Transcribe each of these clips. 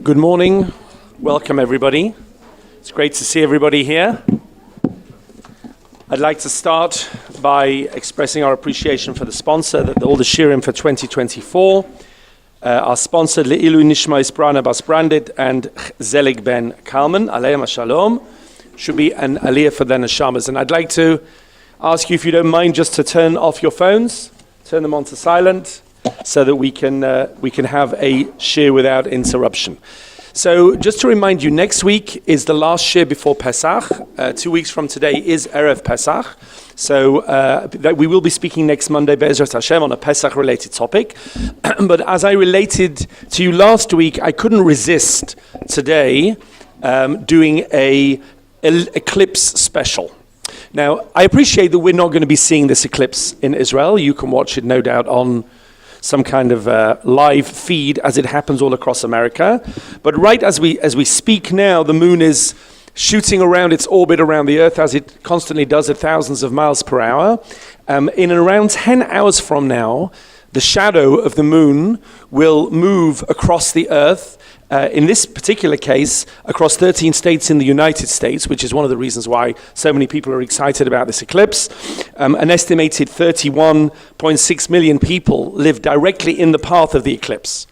Good morning. Welcome, everybody. It's great to see everybody here. I'd like to start by expressing our appreciation for the sponsor, that all the shirim for 2024. Our sponsor, לעילוי, נשמת, ברנה, Bnedit, and וזליג ben Kallman, Aleim Shalom, should be an aliyah for their neshamas. And I'd like to ask you, if you don't mind, just to turn off your phones, turn them on to silent, so that we can have a shir without interruption. So just to remind you, next week is the last shir before Pesach. 2 weeks from today is Erev Pesach. So that we will be speaking next Monday, Be'ezrat Hashem, on a Pesach-related topic. But as I related to you last week, I couldn't resist today doing a eclipse special. Now, I appreciate that we're not going to be seeing this eclipse in Israel. You can watch it, no doubt, on some kind of live feed as it happens all across America. But right as we speak now, the moon is shooting around its orbit around the Earth, as it constantly does at thousands of miles per hour. In around 10 hours from now, the shadow of the moon will move across the Earth, in this particular case, across 13 states in the United States, which is one of the reasons why so many people are excited about this eclipse. An estimated 31.6 million people live directly in the path of the eclipse,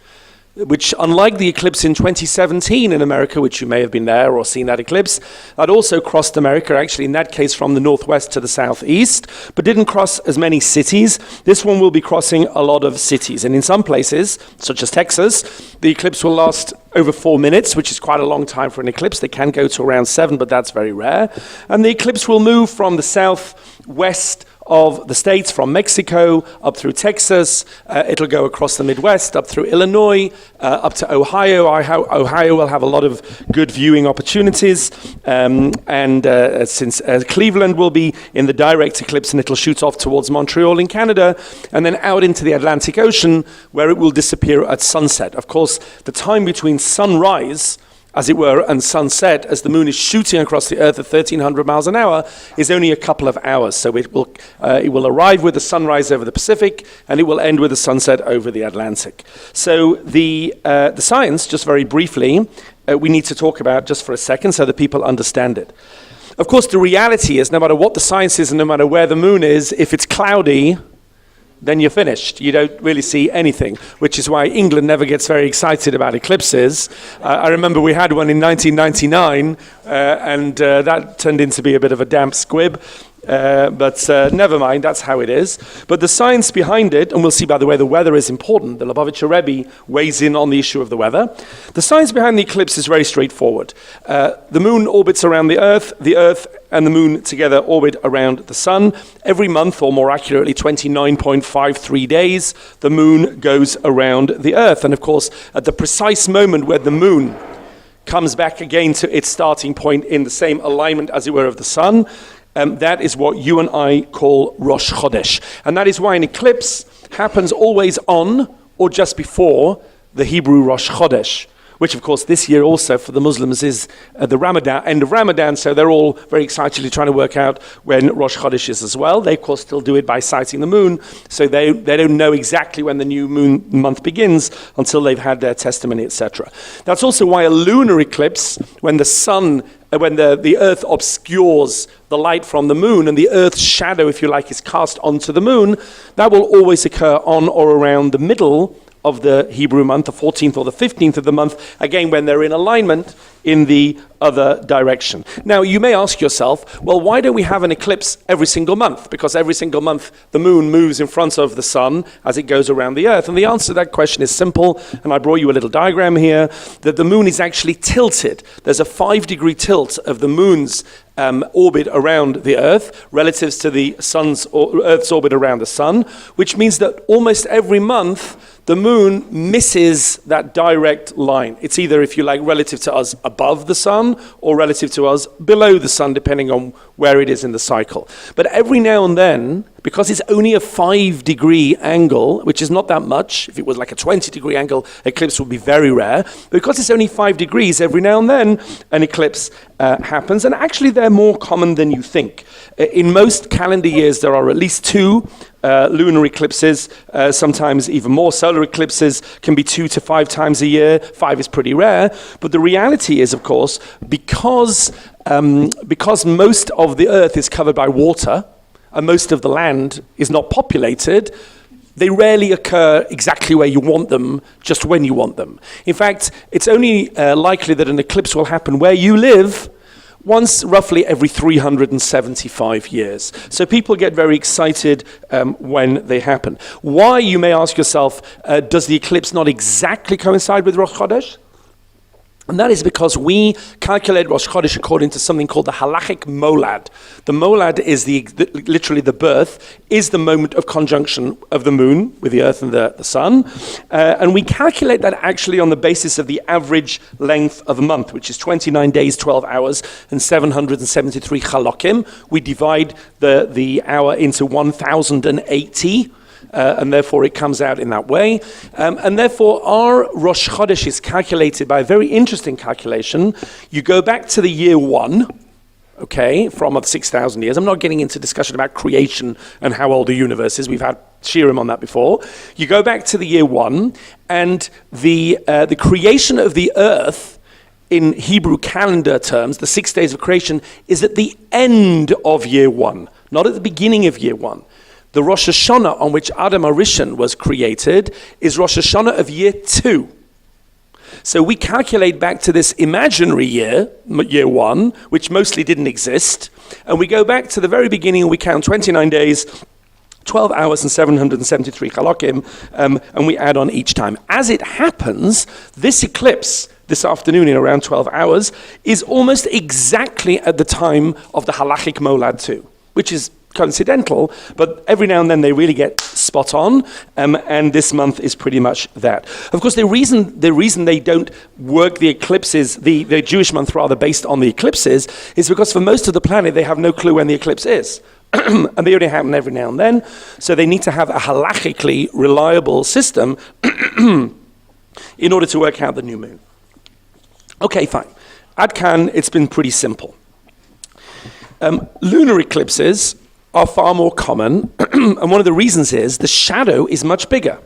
which, unlike the eclipse in 2017 in America, which you may have been there or seen that eclipse, that also crossed America, actually in that case from the northwest to the southeast, but didn't cross as many cities. This one will be crossing a lot of cities. And in some places, such as Texas, the eclipse will last over 4 minutes, which is quite a long time for an eclipse. They can go to around 7, but that's very rare. And the eclipse will move from the southwest of the states, from Mexico up through Texas. It'll go across the Midwest, up through Illinois, up to Ohio. Ohio will have a lot of good viewing opportunities. Since Cleveland will be in the direct eclipse, and it'll shoot off towards Montreal in Canada, and then out into the Atlantic Ocean, where it will disappear at sunset. Of course, the time between sunrise, as it were, and sunset, as the moon is shooting across the Earth at 1,300 miles an hour, is only a couple of hours. So it will arrive with the sunrise over the Pacific, and it will end with the sunset over the Atlantic. So the science, just very briefly, we need to talk about just for a second so that people understand it. Of course, the reality is, no matter what the science is and no matter where the moon is, if it's cloudy, then you're finished. You don't really see anything, which is why England never gets very excited about eclipses. I remember we had one in 1999, and that turned into be a bit of a damp squib. But never mind, that's how it is. But the science behind it, and we'll see, by the way, the weather is important. The Lubavitcher Rabbi weighs in on the issue of the weather. The science behind the eclipse is very straightforward. The moon orbits around the Earth and the moon together orbit around the sun. Every month, or more accurately, 29.53 days, the moon goes around the Earth. And of course, at the precise moment where the moon comes back again to its starting point in the same alignment, as it were, of the sun, that is what you and I call Rosh Chodesh. And that is why an eclipse happens always on or just before the Hebrew Rosh Chodesh, which of course this year also for the Muslims is the end of Ramadan, so they're all very excitedly trying to work out when Rosh Chodesh is as well. They of course still do it by sighting the moon, so they don't know exactly when the new moon month begins until they've had their testimony, etc. That's also why a lunar eclipse, when the Earth obscures the light from the moon and the Earth's shadow, if you like, is cast onto the moon, that will always occur on or around the middle of the Hebrew month, the 14th or the 15th of the month, again when they're in alignment in the other direction. Now you may ask yourself, well, why don't we have an eclipse every single month? Because every single month the moon moves in front of the sun as it goes around the Earth. And the answer to that question is simple, and I brought you a little diagram here, that the moon is actually tilted. There's a 5-degree tilt of the moon's orbit around the Earth relative to the Earth's orbit around the sun, which means that almost every month the moon misses that direct line. It's either, if you like, relative to us above the sun or relative to us below the sun, depending on where it is in the cycle. But every now and then, because it's only a 5-degree angle, which is not that much. If it was like a 20-degree angle, eclipse would be very rare. But because it's only 5 degrees, every now and then an eclipse happens. And actually, they're more common than you think. In most calendar years, there are at least 2 lunar eclipses, sometimes even more. Solar eclipses can be 2 to 5 times a year. 5 is pretty rare. But the reality is, of course, because most of the earth is covered by water and most of the land is not populated, they rarely occur exactly where you want them, just when you want them. In fact, it's only likely that an eclipse will happen where you live once roughly every 375 years. So people get very excited when they happen. Why, you may ask yourself, does the eclipse not exactly coincide with Rosh Chodesh? And that is because we calculate Rosh Chodesh according to something called the halachic molad. The molad is literally the birth, is the moment of conjunction of the moon with the earth and the sun. And we calculate that actually on the basis of the average length of a month, which is 29 days, 12 hours, and 773 chalakim. We divide the hour into 1,080. And therefore it comes out in that way. And therefore our Rosh Chodesh is calculated by a very interesting calculation. You go back to the year 1, okay, from 6,000 years. I'm not getting into discussion about creation and how old the universe is. We've had shirim on that before. You go back to the year 1, and the creation of the earth in Hebrew calendar terms, the 6 days of creation, is at the end of year 1, not at the beginning of year 1. The Rosh Hashanah on which Adam HaRishon was created is Rosh Hashanah of year 2. So we calculate back to this imaginary year 1, which mostly didn't exist, and we go back to the very beginning and we count 29 days, 12 hours and 773 chalakim, and we add on each time. As it happens, this eclipse this afternoon in around 12 hours is almost exactly at the time of the halachic molad too, which is coincidental, but every now and then they really get spot on, and this month is pretty much that. Of course, the reason they don't work the eclipses, the Jewish month rather, based on the eclipses, is because for most of the planet they have no clue when the eclipse is. And they only happen every now and then, so they need to have a halachically reliable system in order to work out the new moon. Okay, fine. Ad Kan, it's been pretty simple. Lunar eclipses are far more common, and one of the reasons is the shadow is much bigger.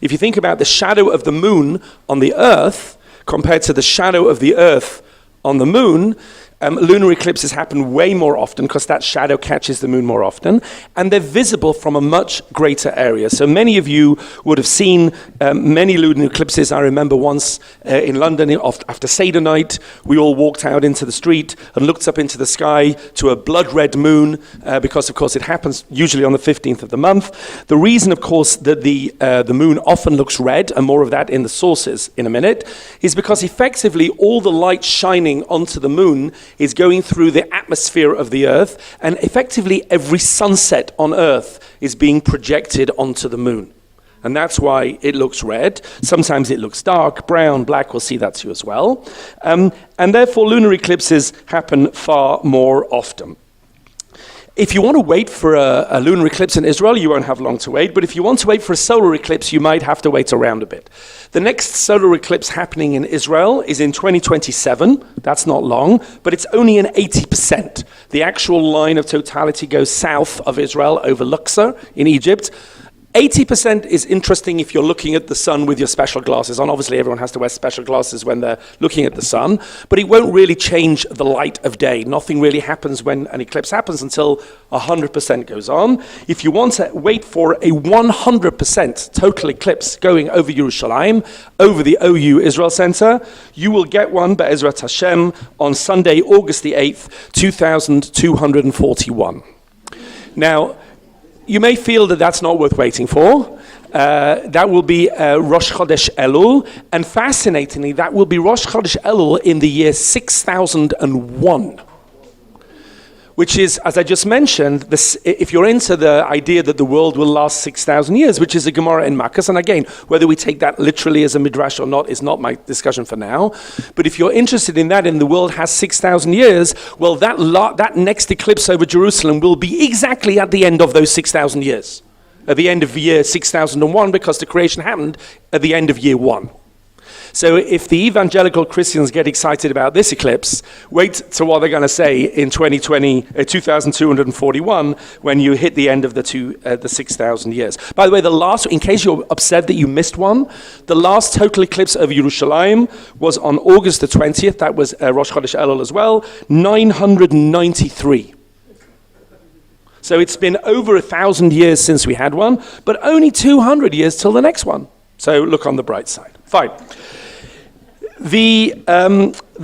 If you think about the shadow of the moon on the earth compared to the shadow of the earth on the moon, lunar eclipses happen way more often because that shadow catches the moon more often, and they're visible from a much greater area. So many of you would have seen many lunar eclipses. I remember once in London after Seder night, we all walked out into the street and looked up into the sky to a blood red moon because of course it happens usually on the 15th of the month. The reason of course that the moon often looks red, and more of that in the sources in a minute, is because effectively all the light shining onto the moon is going through the atmosphere of the earth, and effectively every sunset on earth is being projected onto the moon. And that's why it looks red. Sometimes it looks dark, brown, black, we'll see that too as well. And therefore lunar eclipses happen far more often. If you want to wait for a lunar eclipse in Israel, you won't have long to wait. But if you want to wait for a solar eclipse, you might have to wait around a bit. The next solar eclipse happening in Israel is in 2027. That's not long, but it's only an 80%. The actual line of totality goes south of Israel over Luxor in Egypt. 80% is interesting if you're looking at the sun with your special glasses on. Obviously, everyone has to wear special glasses when they're looking at the sun, but it won't really change the light of day. Nothing really happens when an eclipse happens until 100% goes on. If you want to wait for a 100% total eclipse going over Yerushalayim, over the OU Israel Center, you will get one, Be'ezrat Hashem, on Sunday, August the 8th, 2241. Now, you may feel that that's not worth waiting for. That will be Rosh Chodesh Elul, and fascinatingly, that will be Rosh Chodesh Elul in the year 6001, which is, as I just mentioned, if you're into the idea that the world will last 6,000 years, which is a Gemara in Makkas, and again, whether we take that literally as a midrash or not is not my discussion for now, but if you're interested in that and the world has 6,000 years, well, that next eclipse over Jerusalem will be exactly at the end of those 6,000 years, at the end of year 6001, because the creation happened at the end of year 1. So if the evangelical Christians get excited about this eclipse, wait to what they're going to say in 2241 when you hit the end of the 6,000 years. By the way, in case you're upset that you missed one, the last total eclipse over Yerushalayim was on August the 20th. That was Rosh Chodesh Elul as well, 993. So it's been over 1,000 years since we had one, but only 200 years till the next one. So look on the bright side. Fine. The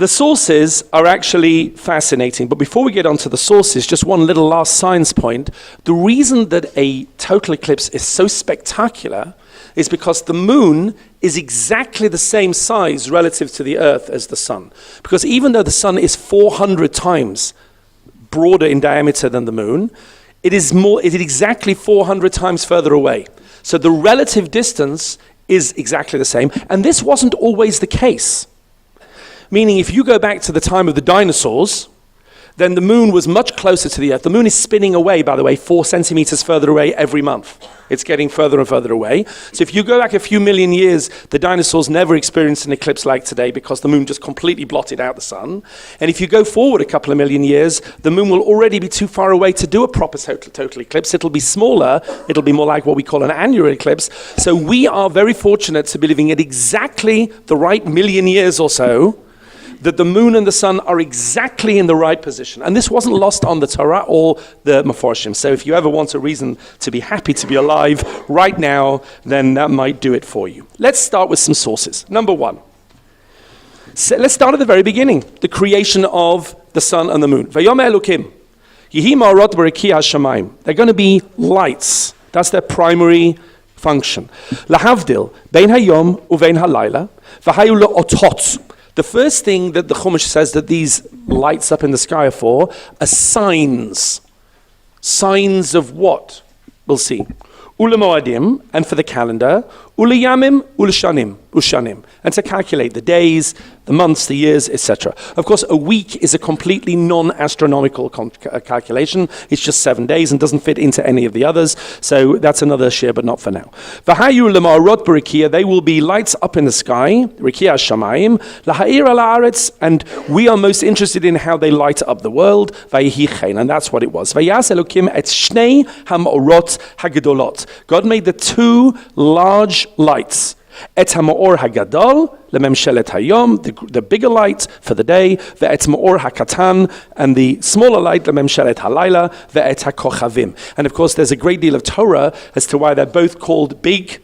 sources are actually fascinating, but before we get onto the sources, just one little last science point. The reason that a total eclipse is so spectacular is because the moon is exactly the same size relative to the Earth as the sun. Because even though the sun is 400 times broader in diameter than the moon, it is exactly 400 times further away. So the relative distance is exactly the same, and this wasn't always the case. Meaning, if you go back to the time of the dinosaurs, then the moon was much closer to the Earth. The moon is spinning away, by the way, 4 centimeters further away every month. It's getting further and further away. So if you go back a few million years, the dinosaurs never experienced an eclipse like today because the moon just completely blotted out the sun. And if you go forward a couple of million years, the moon will already be too far away to do a proper total eclipse. It'll be smaller. It'll be more like what we call an annular eclipse. So we are very fortunate to be living at exactly the right million years or so, that the moon and the sun are exactly in the right position. And this wasn't lost on the Torah or the Meforshim. So if you ever want a reason to be happy to be alive right now, then that might do it for you. Let's start with some sources. Number one. So let's start at the very beginning. The creation of the sun and the moon. Vayom Elokim. Yehi ma'orot b'rekiyah hashamayim. They're going to be lights. That's their primary function. Lahavdil, bein hayom uvein halayla, v'hayu le'otot. The first thing that the Chumash says that these lights up in the sky are for are signs. Signs of what? We'll see. Ula moadim, and for the calendar. Ula yamim, ula ushanim, and to calculate the days, the months, the years, etc. Of course, a week is a completely non-astronomical calculation. It's just 7 days and doesn't fit into any of the others. So that's another share, but not for now. V'hayu lemarot b'rikia, they will be lights up in the sky. Rikia shamayim laha'ir ala'aretz, and we are most interested in how they light up the world. V'yihi chen, and that's what it was. V'yas Elokim et shnei ha'ma'orot hagedolot. God made the two large lights. Et ha'ma'or hagadol lememshelet hayom, the bigger light for the day. Ve'et ma'or hakatan, and the smaller light lememshelet halayla. Ve'et hakochavim. And of course, there's a great deal of Torah as to why they're both called big,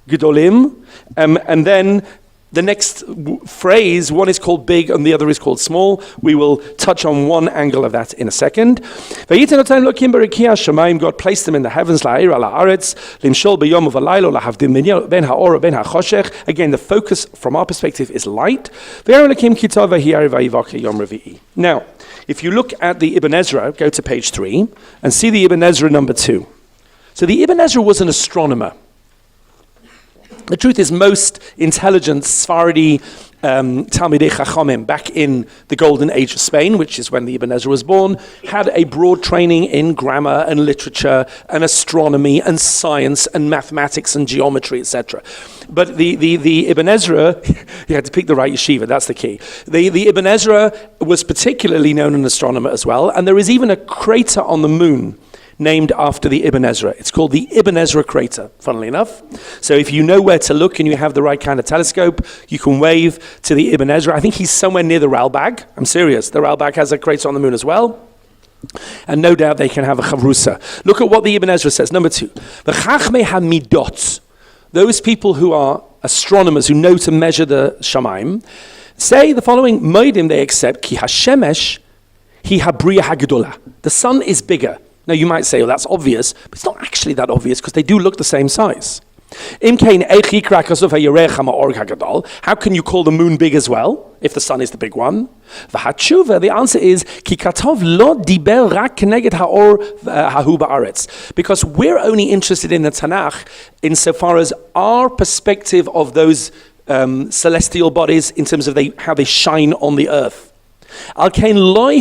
gedolim, and then the next phrase, one is called big and the other is called small. We will touch on one angle of that in a second. God placed them in the heavens. Again, the focus from our perspective is light. Now, if you look at the Ibn Ezra, go to page 3, and see the Ibn Ezra number 2. So the Ibn Ezra was an astronomer. The truth is, most intelligent Sephardi Talmidei Chachamim back in the golden age of Spain, which is when the Ibn Ezra was born, had a broad training in grammar and literature and astronomy and science and mathematics and geometry, etc. But the Ibn Ezra, you had to pick the right yeshiva, that's the key. The Ibn Ezra was particularly known an astronomer as well, and there is even a crater on the moon named after the Ibn Ezra. It's called the Ibn Ezra crater, funnily enough. So if you know where to look and you have the right kind of telescope, you can wave to the Ibn Ezra. I think he's somewhere near the Ralbag. I'm serious. The Ralbag has a crater on the moon as well. And no doubt they can have a chavrusa. Look at what the Ibn Ezra says. Number 2. V'chachmei hamidot. Those people who are astronomers, who know to measure the shamayim, say the following. Moedim, they accept, ki hashemesh hi habriya hagedola. The sun is bigger. Now you might say, oh, that's obvious, but it's not actually that obvious because they do look the same size. How can you call the moon big as well, if the sun is the big one? The answer is, because we're only interested in the Tanakh insofar as our perspective of those celestial bodies in terms of how they shine on the earth. Therefore,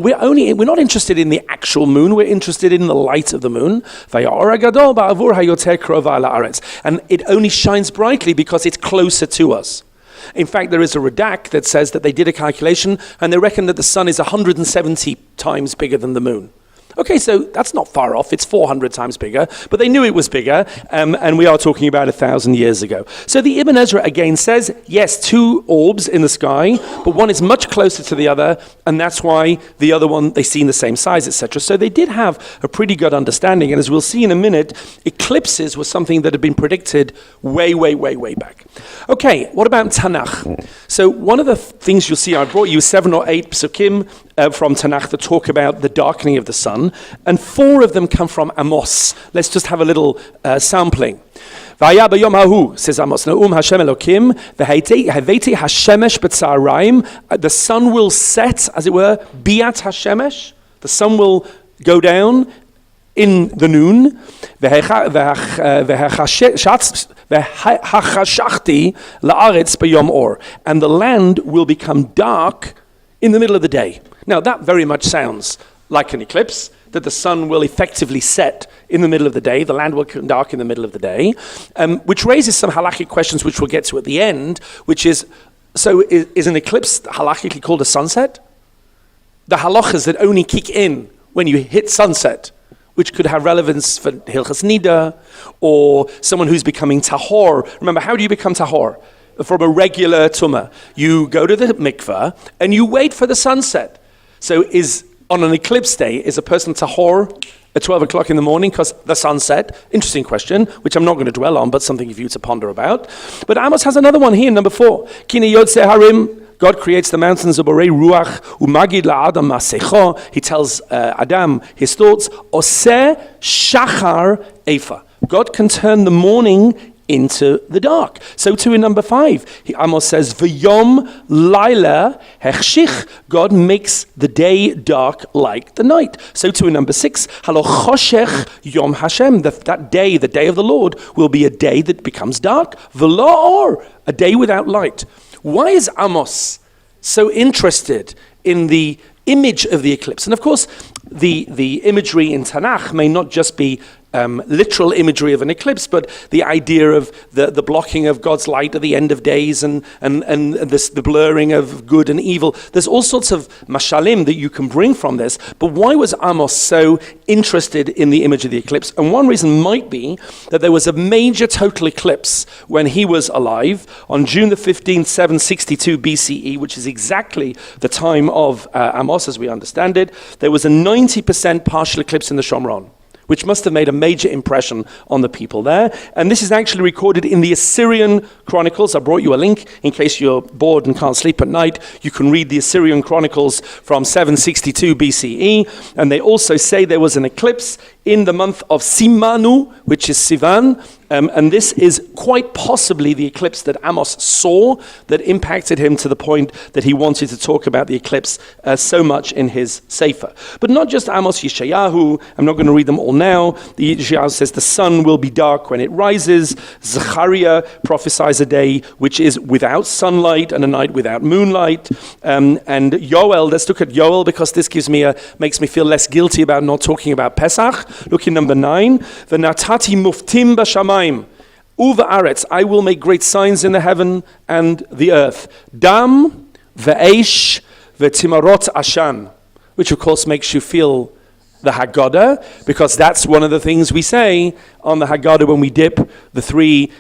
we're not interested in the actual moon, we're interested in the light of the moon. And it only shines brightly because it's closer to us. In fact, there is a redact that says that they did a calculation and they reckon that the sun is 170 times bigger than the moon. Okay, so that's not far off. It's 400 times bigger, but they knew it was bigger, and we are talking about 1,000 years ago. So the Ibn Ezra again says, yes, two orbs in the sky, but one is much closer to the other, and that's why the other one, they seem the same size, etc. So they did have a pretty good understanding, and as we'll see in a minute, eclipses was something that had been predicted way, way, way, way back. Okay, what about Tanakh? So one of the things you'll see, I brought you 7 or 8 psukim from Tanakh that talk about the darkening of the sun, and 4 of them come from Amos. Let's just have a little sampling. V'haya b'yom hahu, says Amos, Na'um Hashem Elokim, v'heveti hashemesh b'tzarayim, the sun will set, as it were, biat hashemesh, the sun will go down in the noon, v'hachashachti la'aretz b'yom or, and the land will become dark in the middle of the day. Now that very much sounds like an eclipse, that the sun will effectively set in the middle of the day, the land will become dark in the middle of the day, which raises some halakhic questions which we'll get to at the end, which is, so is an eclipse halakhically called a sunset? The halachas that only kick in when you hit sunset, which could have relevance for Hilchas Nida, or someone who's becoming tahor. Remember, how do you become tahor? From a regular tumah. You go to the mikveh and you wait for the sunset. So on an eclipse day, is a person tahor at 12 o'clock in the morning because the sunset? Interesting question, which I'm not going to dwell on, but something for you to ponder about. But Amos has another one here, number 4. Kine yodse harim, God creates the mountains of Borei Ruach, umagid la'adam masecho. He tells Adam his thoughts. Oseh shachar efa. God can turn the morning into the dark. So too in number 5, Amos says, V'yom laila hechshich. God makes the day dark like the night. So too in number 6, halo choshech yom Hashem. That day, the day of the Lord, will be a day that becomes dark. V'lo or, a day without light. Why is Amos so interested in the image of the eclipse? And of course, the imagery in Tanakh may not just be literal imagery of an eclipse, but the idea of the blocking of God's light at the end of days and the blurring of good and evil. There's all sorts of mashalim that you can bring from this, but why was Amos so interested in the image of the eclipse? And one reason might be that there was a major total eclipse when he was alive on June the 15th, 762 BCE, which is exactly the time of Amos as we understand it. There was a 90% partial eclipse in the Shomron, which must have made a major impression on the people there. And this is actually recorded in the Assyrian Chronicles. I brought you a link in case you're bored and can't sleep at night. You can read the Assyrian Chronicles from 762 BCE. And they also say there was an eclipse in the month of Simanu, which is Sivan. And this is quite possibly the eclipse that Amos saw that impacted him to the point that he wanted to talk about the eclipse so much in his Sefer. But not just Amos, Yeshayahu. I'm not going to read them all now. The Yeshayahu says the sun will be dark when it rises. Zechariah prophesies a day which is without sunlight and a night without moonlight. And Yoel, let's look at Yoel because this makes me feel less guilty about not talking about Pesach. Look in number 9. V'natati muftim b'shamayim. Uva aretz, I will make great signs in the heaven and the earth. Dam, ve'esh, ve'timarot ashan, which of course makes you feel the Haggadah, because that's one of the things we say on the Haggadah when we dip the three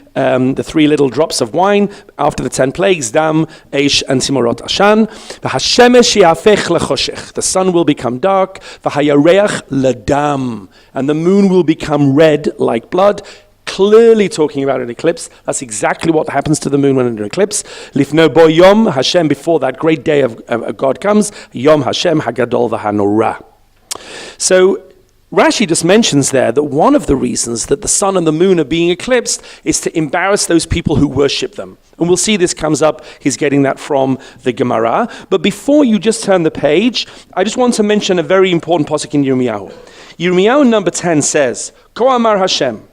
little drops of wine after the 10 plagues, Dam, Eish, and Timarot Ashan. V'hashemesh yafech lechoshech, the sun will become dark. V'hayareach ledam, and the moon will become red like blood. Clearly talking about an eclipse. That's exactly what happens to the moon when in an eclipse. Lifno bo yom Hashem, before that great day of God comes, Yom Hashem Hagadol v'Hanorah. So Rashi just mentions there that one of the reasons that the sun and the moon are being eclipsed is to embarrass those people who worship them. And we'll see this comes up. He's getting that from the Gemara. But before you just turn the page, I just want to mention a very important pasuk in Yirmiyahu. Yirmiyahu number 10 says, Ko amar Hashem,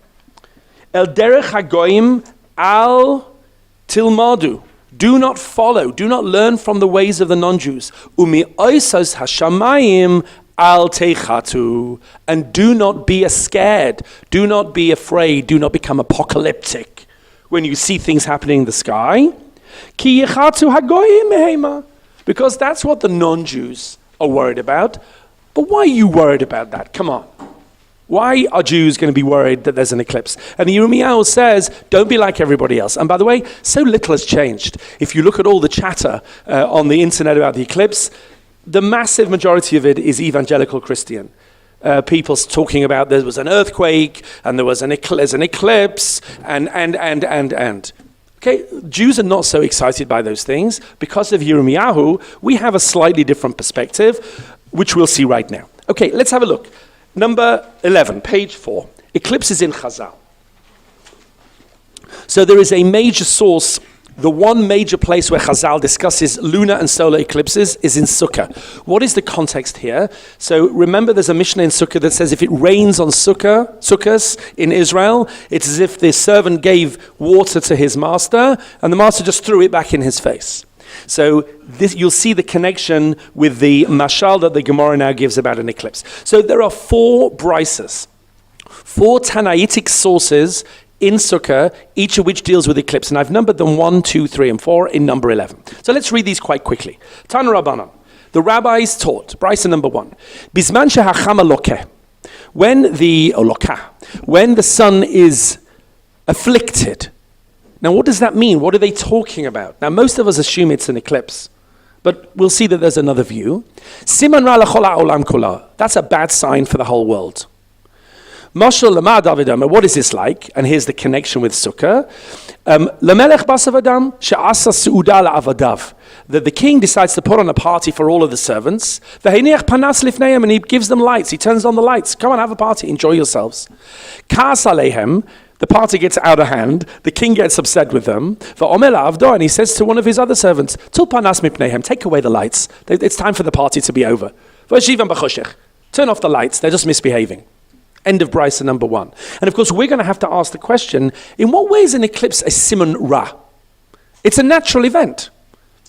El derech hagoyim al tilmadu. Do not follow, do not learn from the ways of the non-Jews. Umi oisas hashamayim al teichatu. And do not be scared, do not be afraid, do not become apocalyptic when you see things happening in the sky. Ki yechatu hagoyim mehema. Because that's what the non-Jews are worried about. But why are you worried about that? Come on. Why are Jews going to be worried that there's an eclipse? And Yirmiyahu says, don't be like everybody else. And by the way, so little has changed. If you look at all the chatter on the internet about the eclipse, the massive majority of it is evangelical Christian. People talking about there was an earthquake, and there was an eclipse, and. Okay, Jews are not so excited by those things. Because of Yirmiyahu, we have a slightly different perspective, which we'll see right now. Okay, let's have a look. Number 11, page 4. Eclipses in Chazal. So there is a major source. The one major place where Chazal discusses lunar and solar eclipses is in Sukkah. What is the context here? So remember, there's a Mishnah in Sukkah that says if it rains on Sukkahs in Israel, it's as if the servant gave water to his master and the master just threw it back in his face. So this, you'll see the connection with the mashal that the Gemara now gives about an eclipse. So there are 4 brises, 4 Tanaitic sources in Sukkah, each of which deals with eclipse. And I've numbered them 1, 2, 3, and 4 in number 11. So let's read these quite quickly. Tana Rabbanan. The rabbis taught, brisa number 1, Bisman shehachama lokeh. When the sun is afflicted. Now what does that mean? What are they talking about? Now most of us assume it's an eclipse. But we'll see that there's another view. Siman ra l'chol ha'olam kula. That's a bad sign for the whole world. Mashal lamad avidam. What is this like? And here's the connection with Sukkah. Lamelech basavadam she'asa su'uda la'avadav. That the king decides to put on a party for all of the servants. V'heineach panas lifneim, and he gives them lights. He turns on the lights. Come on, have a party. Enjoy yourselves. Ka'as aleihem. The party gets out of hand. The king gets upset with them. V'omer la'avdo, and he says to one of his other servants, Tul panas mipneihem. Take away the lights. It's time for the party to be over. V'shivam b'choshech. Turn off the lights. They're just misbehaving. End of brisa number 1. And of course, we're going to have to ask the question, in what way is an eclipse a siman ra? It's a natural event.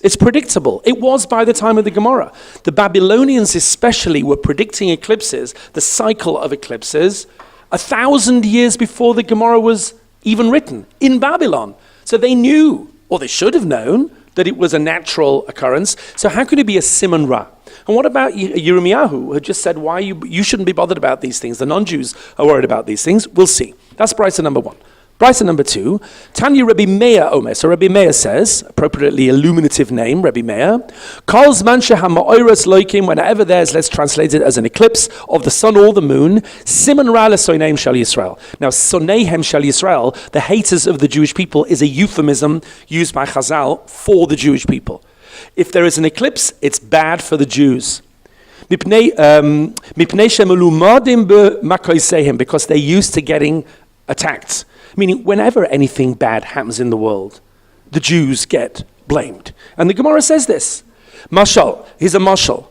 It's predictable. It was by the time of the Gemara. The Babylonians especially were predicting eclipses, the cycle of eclipses, 1,000 years before the Gemara was even written in Babylon. So they knew, or they should have known, that it was a natural occurrence. So how could it be a siman ra? And what about Yirmiyahu, who had just said, why you shouldn't be bothered about these things? The non-Jews are worried about these things. We'll see. That's brisa number 1. Brisa number 2, Tanya Rabbi Meir Omer. So Rabbi Meir says, appropriately illuminative name, Rabbi Meir, Kol zman shehama'oros loikim, whenever there's, let's translate it as an eclipse of the sun or the moon, siman ra lesoneim shel Yisrael. Now, soneihem shel Yisrael, the haters of the Jewish people, is a euphemism used by Chazal for the Jewish people. If there is an eclipse, it's bad for the Jews. Because they're used to getting attacked. Meaning, whenever anything bad happens in the world, the Jews get blamed. And the Gemara says this. Mashal, here's a mashal.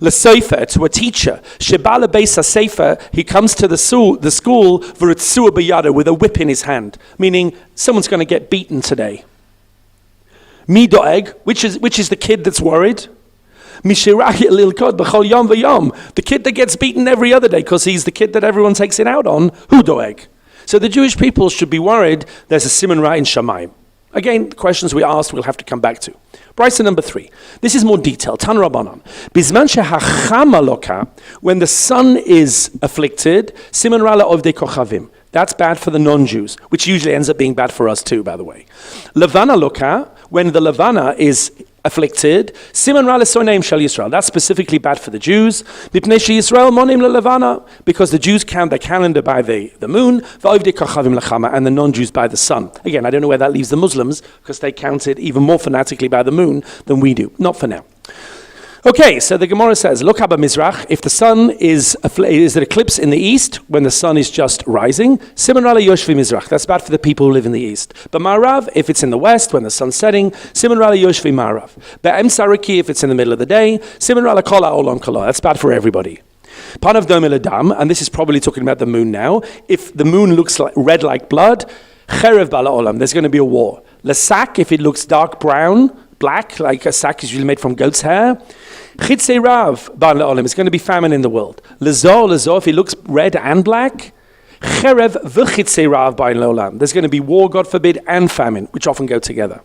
L'sefer, to a teacher. Shebala beis ha-sefer, he comes to the school, v'ritzua b'yada, with a whip in his hand. Meaning, someone's going to get beaten today. Mi doeg, which is the kid that's worried. Mishirahi lilkod b'chol yom v'yom, the kid that gets beaten every other day because he's the kid that everyone takes it out on. Hu doeg. So the Jewish people should be worried there's a siman ra in Shamayim. Again, the questions we asked we'll have to come back to. Brisa number 3. This is more detailed. Tan Rabbanan. Bizman shehachama loka, when the sun is afflicted, siman ra la'ovdei kochavim. That's bad for the non-Jews, which usually ends up being bad for us too, by the way. Levana loka, when the Levana is afflicted, siman ra lesoneim shel Yisrael. That's specifically bad for the Jews. Mipnei sheYisrael monim leLevana, because the Jews count their calendar by the moon, va'ovdei kochavim lechama, and the non-Jews by the sun. Again, I don't know where that leaves the Muslims, because they count it even more fanatically by the moon than we do. Not for now. Okay, so the Gemara says, look Abba Mizrach, if the sun is an eclipse in the east, when the sun is just rising, Siman Rala Yoshvi Mizrach, that's bad for the people who live in the east. But Ma'arav, if it's in the west, when the sun's setting, Siman Rala Yoshvi Ma'arav. Be'em Sariki, if it's in the middle of the day, Siman Rala Kola Olam Kola, that's bad for everybody. Panav Dom Eladam, and this is probably talking about the moon now, if the moon looks like red like blood, Cherev Bala Olam, there's going to be a war. Lesak, if it looks dark brown, black, like a sack is usually made from goat's hair. Chitzei Rav, Ban La'olim, it's going to be famine in the world. Lezo, if it looks red and black. Cherev v'chitzei Rav, Ban La'olam, there's going to be war, God forbid, and famine, which often go together.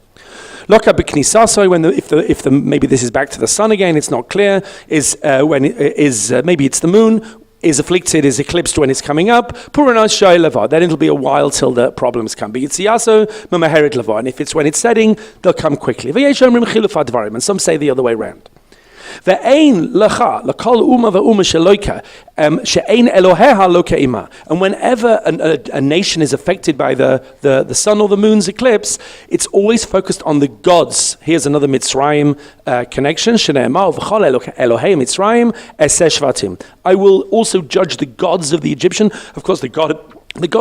Loka b'knisasoi, if the maybe this is back to the sun again, it's not clear, maybe it's the moon, is afflicted, is eclipsed when it's coming up, then it'll be a while till the problems come. And if it's when it's setting, they'll come quickly. And some say the other way around. And whenever a nation is affected by the sun or the moon's eclipse, it's always focused on the gods. Here's another Mitzrayim connection. I will also judge the gods of the Egyptian. Of course, the god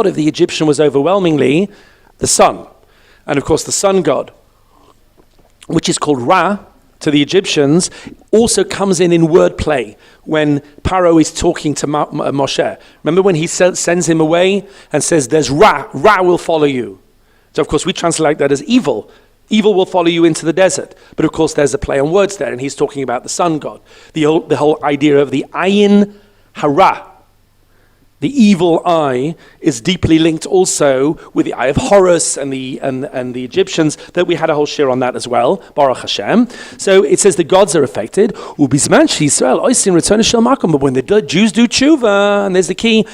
of the Egyptian was overwhelmingly the sun. And of course, the sun god, which is called Ra, to the Egyptians, also comes in wordplay when Paro is talking to Moshe. Remember when he sends him away and says, there's Ra will follow you. So of course we translate that as evil. Evil will follow you into the desert. But of course there's a play on words there, and he's talking about the sun god. The whole idea of the Ayin Hara, the evil eye, is deeply linked also with the eye of Horus and the Egyptians, that we had a whole share on that as well, Baruch Hashem. So it says the gods are affected. But when the Jews do tshuva, and there's the key,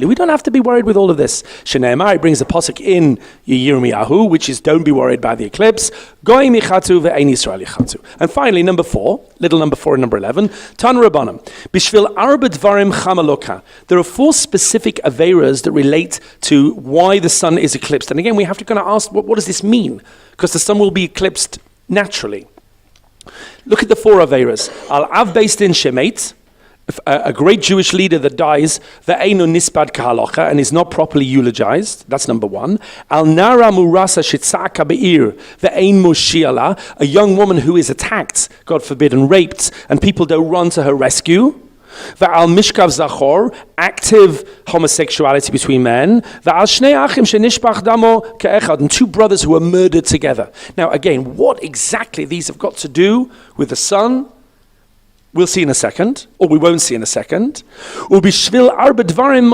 we don't have to be worried with all of this. It brings a pasuk in Yirmiyahu, which is don't be worried by the eclipse. And finally, number 4 and number 11, Tan Rabbanim. Bishvil arba dvarim chamaloka. There are 4 specific averas that relate to why the sun is eclipsed. And again, we have to kind of ask, what does this mean? Because the sun will be eclipsed naturally. Look at the 4 averas. Al-Av based in Shemet, a great Jewish leader that dies, ve'eino nispad kahalacha, and is not properly eulogized. That's number 1. Al-Nara murasa shitzaka be'ir, ve'ein moshiala, a young woman who is attacked, God forbid, and raped, and people don't run to her rescue. Va'al mishkav zachor, active homosexuality between men. Va'al shnei achim shenishpach damo ke'echad, and 2 brothers who are murdered together. Now again, what exactly these have got to do with the sun, we'll see in a second, or we won't see in a second. Ubishvil arba dvarim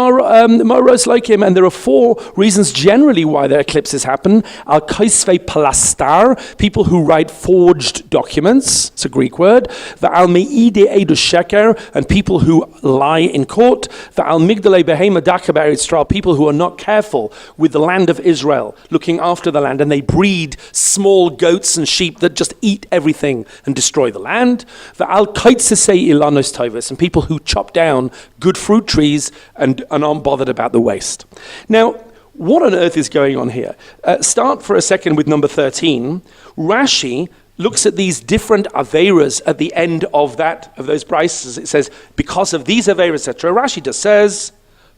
moros like him, and there are 4 reasons generally why the eclipses happen. Al kaisvei palastar, people who write forged documents, it's a Greek word. Va'al me'ide edu sheker, and people who lie in court. Va'al migdalei behema daka be'eretz Yisrael, people who are not careful with the land of Israel, looking after the land, and they breed small goats and sheep that just eat everything and destroy the land. Va'al kaitz to say ilanos tovus, and people who chop down good fruit trees and aren't bothered about the waste. Now, what on earth is going on here? Start for a second with number 13. Rashi looks at these different averas at the end of those prices. It says, because of these averas, etc. Rashi just says,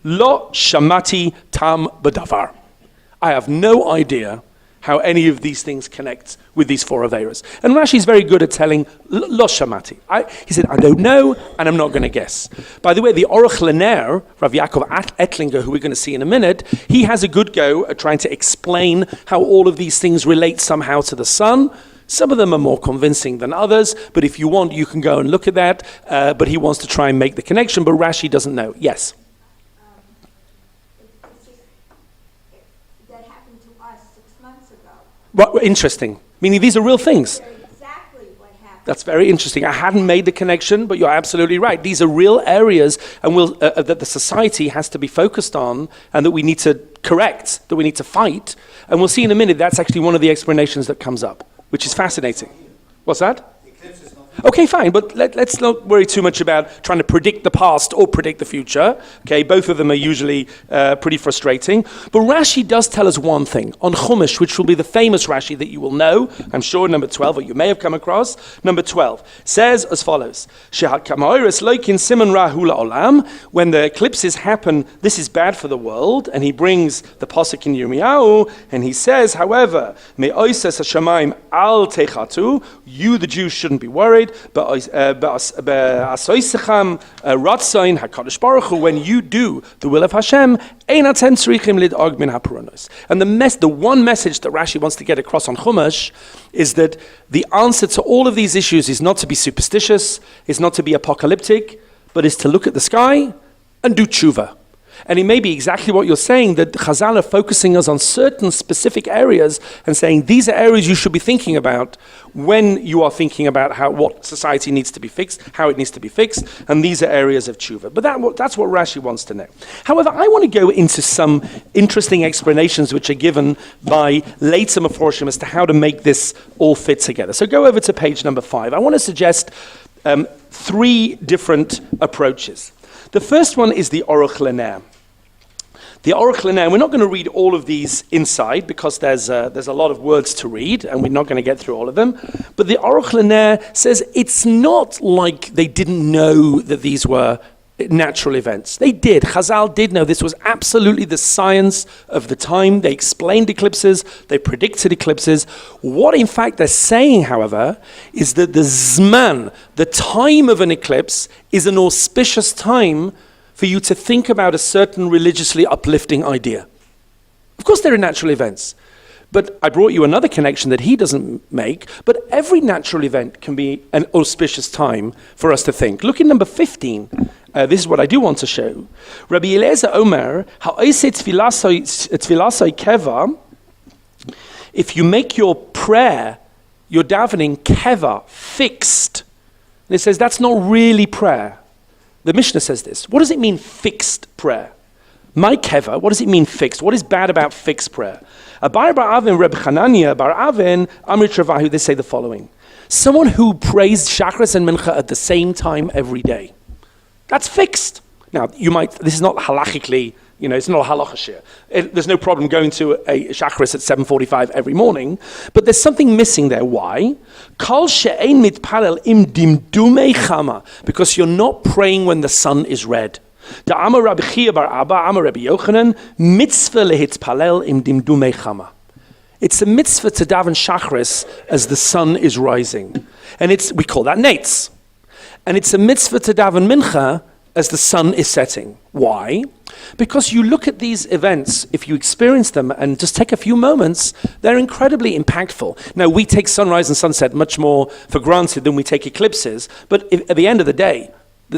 Lo shamati tam b'davar. I have no idea how any of these things connect with these 4 averas. And Rashi is very good at telling lo shamati. He said, I don't know, and I'm not going to guess. By the way, the Aruch Lunar, Rav Yaakov Ettlinger, who we're going to see in a minute, he has a good go at trying to explain how all of these things relate somehow to the sun. Some of them are more convincing than others, but if you want, you can go and look at that. But he wants to try and make the connection, but Rashi doesn't know. Yes? Well, interesting. Meaning these are real things. Exactly what happened. That's very interesting. I hadn't made the connection, but you're absolutely right. These are real areas, and that the society has to be focused on, and that we need to correct, that we need to fight. And we'll see in a minute, that's actually one of the explanations that comes up, which is fascinating. What's that? The eclipse is not Okay, fine, but let's not worry too much about trying to predict the past or predict the future. Okay, both of them are usually pretty frustrating. But Rashi does tell us one thing on Chumash, which will be the famous Rashi that you will know, I'm sure, number 12, or you may have come across. Number 12 says as follows: when the eclipses happen, this is bad for the world, and he brings the pasuk in Yirmiyahu, and he says, however, you, the Jews, shouldn't be worried. When you do the will of Hashem, and the one message that Rashi wants to get across on Chumash is that the answer to all of these issues is not to be superstitious, is not to be apocalyptic, but is to look at the sky and do tshuva. And it may be exactly what you're saying, that Chazal are focusing us on certain specific areas and saying these are areas you should be thinking about when you are thinking about what society needs to be fixed, how it needs to be fixed, and these are areas of tshuva. But that's what Rashi wants to know. However, I want to go into some interesting explanations which are given by later Meforshim as to how to make this all fit together. So go over to page number 5. I want to suggest 3 different approaches. The first one is the Aruch Lunar. The Aruch Lunar, we're not going to read all of these inside because there's a lot of words to read and we're not going to get through all of them. But the Aruch Lunar says it's not like they didn't know that these were natural events. They did. Chazal did know this was absolutely the science of the time. They explained eclipses. They predicted eclipses. What in fact they're saying, however, is that the Zman, the time of an eclipse, is an auspicious time for you to think about a certain religiously uplifting idea. Of course there are natural events. But I brought you another connection that he doesn't make, but every natural event can be an auspicious time for us to think. Look in number 15. This is what I do want to show. Rabbi Eliezer Omer, keva, if you make your prayer, your davening keva, fixed, and it says that's not really prayer. The Mishnah says this. What does it mean, fixed prayer? My keva, what does it mean, fixed? What is bad about fixed prayer? Abar bar Avin, Reb Chananya bar Avin, Amrit Ravahu, they say the following. Someone who prays Shachris and Mincha at the same time every day. That's fixed. Now, this is not halachically, it's not a halacha shir. There's no problem going to a Shachris at 7:45 every morning, but there's something missing there. Why? Kol she'ein mitpalel im dimdumei chama, because you're not praying when the sun is red. Da Amar Rabbi Chia bar Abba, Amar Rabbi Yochanan, mitzvah lehitpalel im dimdumei chama. It's a mitzvah to daven Shachris as the sun is rising. And we call that Nates. And it's a mitzvah to daven Mincha as the sun is setting. Why? Because you look at these events, if you experience them and just take a few moments, they're incredibly impactful. Now, we take sunrise and sunset much more for granted than we take eclipses, but at the end of the day,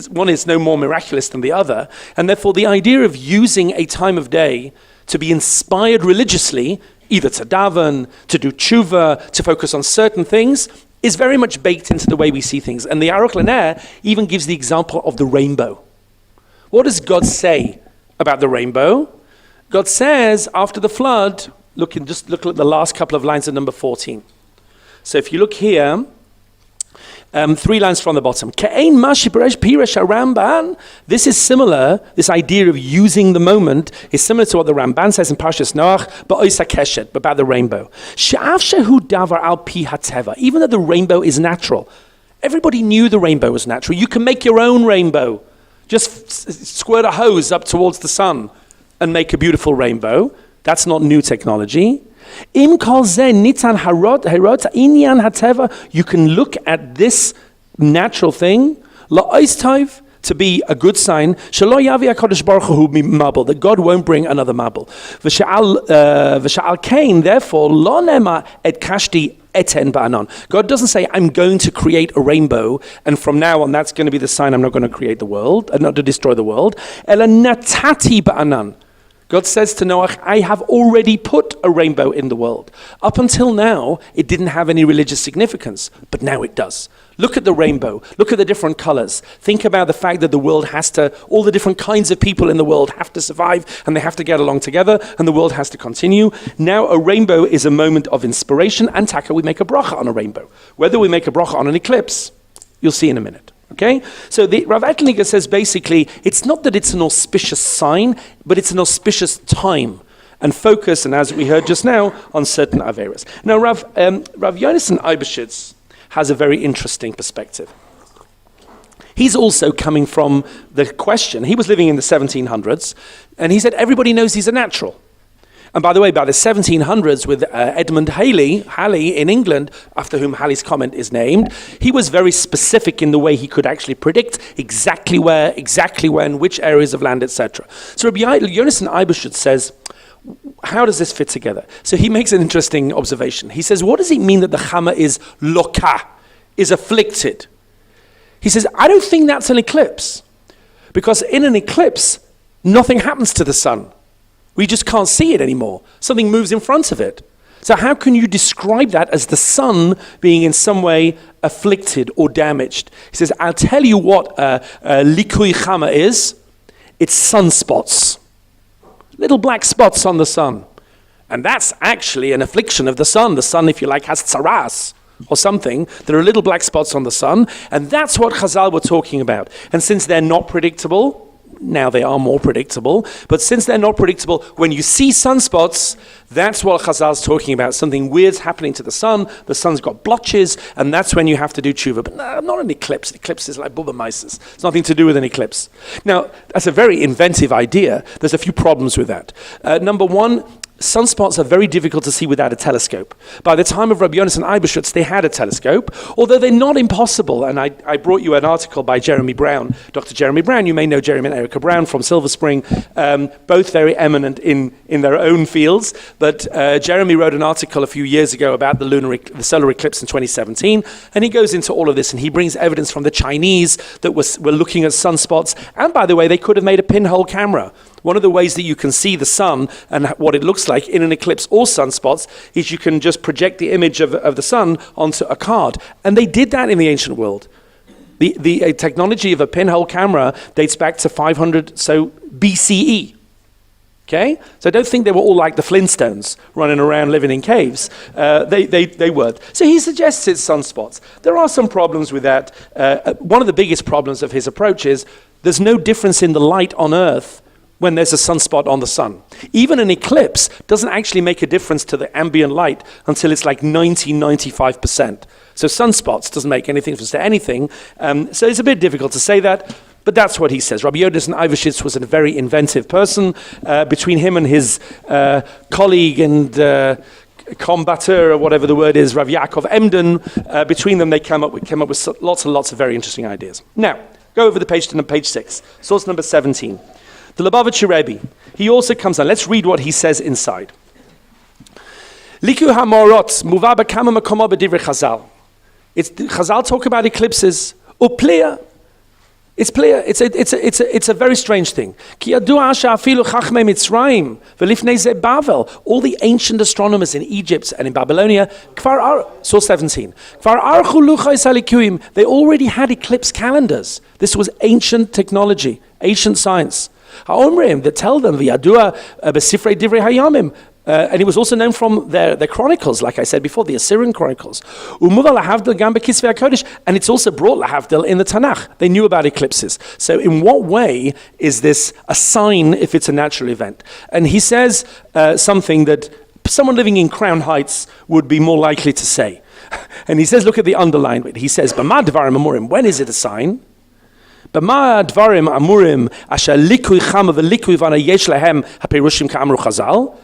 one is no more miraculous than the other, and therefore the idea of using a time of day to be inspired religiously, either to daven, to do tshuva, to focus on certain things, is very much baked into the way we see things. And the Aruch Lunar even gives the example of the rainbow. What does God say about the rainbow? God says, after the flood, just look at the last couple of lines of number 14. So if you look here, 3 lines from the bottom. This is similar, this idea of using the moment is similar to what the Ramban says in Parshas Noach, about the rainbow. Even though the rainbow is natural. Everybody knew the rainbow was natural. You can make your own rainbow. Just squirt a hose up towards the sun and make a beautiful rainbow. That's not new technology. You can look at this natural thing to be a good sign that God won't bring another mabel. God doesn't say, I'm going to create a rainbow, and from now on that's going to be the sign I'm not going to create the world, and not to destroy the world. God says to Noach, I have already put a rainbow in the world. Up until now, it didn't have any religious significance, but now it does. Look at the rainbow. Look at the different colors. Think about the fact that the world all the different kinds of people in the world have to survive, and they have to get along together, and the world has to continue. Now a rainbow is a moment of inspiration, and taka, we make a bracha on a rainbow. Whether we make a bracha on an eclipse, You'll see in a minute. Okay? So the Rav Ettlinger says basically, it's not that it's an auspicious sign, but it's an auspicious time. And focus, and as we heard just now, on certain Averas. Now, Rav Yonason Eibeshitz has a very interesting perspective. He's also coming from the question, he was living in the 1700s, and he said everybody knows he's a natural. And by the way, by the 1700s with Edmund Halley in England, after whom Halley's Comet is named, he was very specific in the way he could actually predict exactly where, exactly when, which areas of land, etc. So Rabbi Yonason Eibeshitz says, how does this fit together? So he makes an interesting observation. He says, what does it mean that the Chama is loka, is afflicted? He says, I don't think that's an eclipse. Because in an eclipse, nothing happens to the sun. We just can't see it anymore. Something moves in front of it. So how can you describe that as the sun being in some way afflicted or damaged? He says, I'll tell you what likui Chama is. It's sunspots. Little black spots on the sun. And that's actually an affliction of the sun. The sun, if you like, has tsaras or something. There are little black spots on the sun. And that's what Chazal were talking about. And since they're not predictable, now they are more predictable, but since they're not predictable, when you see sunspots, that's what Chazal's talking about. Something weird's happening to the sun's got blotches, and that's when you have to do tshuva. But no, not an eclipse. An eclipse is like Bubba Mises. It's nothing to do with an eclipse. Now, that's a very inventive idea. There's a few problems with that. Number one, sunspots are very difficult to see without a telescope. By the time of Rabbi Yonason Eibeshitz, they had a telescope, although they're not impossible. And I brought you an article by Jeremy Brown, Dr. Jeremy Brown. You may know Jeremy and Erica Brown from Silver Spring, both very eminent in their own fields. But Jeremy wrote an article a few years ago about the solar eclipse in 2017, and he goes into all of this, and he brings evidence from the Chinese that were looking at sunspots. And by the way, they could have made a pinhole camera. One of the ways that you can see the sun and what it looks like in an eclipse or sunspots is you can just project the image of the sun onto a card. And they did that in the ancient world. The technology of a pinhole camera dates back to 500 BCE. Okay? So don't think they were all like the Flintstones running around living in caves. They weren't. So he suggests it's sunspots. There are some problems with that. One of the biggest problems of his approach is there's no difference in the light on Earth when there's a sunspot on the sun. Even an eclipse doesn't actually make a difference to the ambient light until it's like 95%. So sunspots doesn't make anything difference to anything. So it's a bit difficult to say that, but that's what he says. Rabbi Yonason Eibeshitz was a very inventive person. Between him and his colleague and combateur, or whatever the word is, Rav Yaakov Emden, between them they came up with lots and lots of very interesting ideas. Now, go over the page to page 6, source number 17. The Lubavitcher Rebbe, he also comes on. Let's read what he says inside. Liku hamorot muva b'kama makoma b'divrei Chazal. Chazal talk about eclipses. Uplea. It's clear. It's a very strange thing. Ki yadua she'afilu chachmei Mitzrayim v'lifnei ze Bavel. All the ancient astronomers in Egypt and in Babylonia, source 17. Kvar archu luchos halikuim. They already had eclipse calendars. This was ancient technology, ancient science. Ha'omrim, that tell them v'yadua b'sifrei divrei hayamim. And it was also known from their chronicles, like I said before, the Assyrian chronicles. Umuva lahavdil gam b'kisvei HaKodesh, and it's also brought lahavdil in the Tanakh. They knew about eclipses. So in what way is this a sign if it's a natural event? And he says something that someone living in Crown Heights would be more likely to say. And he says, look at the underlined bit. He says, B'ma dvarim amurim, when is it a sign? B'ma dvarim amurim asher likui chama v'likui vana yesh lehem hapirushim ka'amru Chazal.